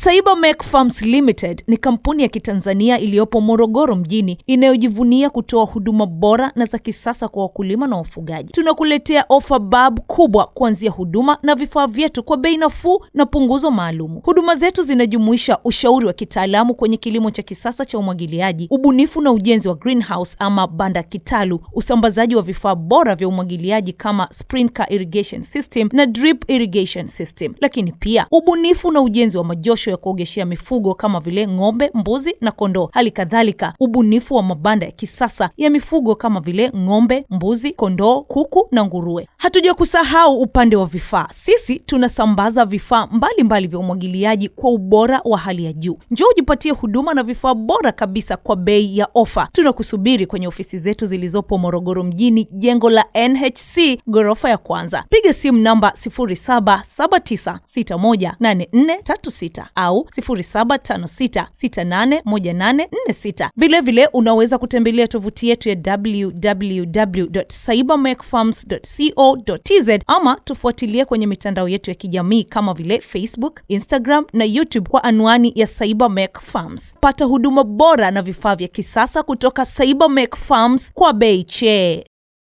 Cybermec Farms Limited ni kampuni ya Kitanzania iliyopo Morogoro mjini inayojivunia kutoa huduma bora na za kisasa kwa wakulima na wafugaji. Tunakuletea ofa bab kubwa kuanzia huduma na vifaa vyetu kwa bei nafuu na punguzo maalum. Huduma zetu zinajumuisha ushauri wa kitaalamu kwenye kilimo cha kisasa cha umwagiliaji, ubunifu na ujenzi wa greenhouse ama banda kitalu, usambazaji wa vifaa bora vya umwagiliaji kama sprinkler irrigation system na drip irrigation system, lakini pia ubunifu na ujenzi wa majosho ya kuogeshea mifugo kama vile ng'ombe, mbuzi na kondoo. Hali kadhalika ubunifu wa mabanda ya kisasa ya mifugo kama vile ng'ombe, mbuzi, kondoo, kuku na nguruwe. Hatuja kusahau upande wa vifaa. Sisi tunasambaza vifaa mbalimbali vya umwagiliaji kwa ubora wa hali ya juu. Njoo ujipatie huduma na vifaa bora kabisa kwa bei ya ofa. Tunakusubiri kwenye ofisi zetu zilizopo Morogoro mjini, jengo la NHC ghorofa ya kwanza. Piga simu namba 0779618436 au 0756681846. Vile vile unaweza kutembelea tovuti yetu ya www.cybermecfarms.co.tz ama tufuatilie kwenye mitandao yetu ya kijamii kama vile Facebook, Instagram na YouTube kwa anwani ya Cybermec Farms. Pata huduma bora na vifaa vya kisasa kutoka Cybermec Farms kwa bei che.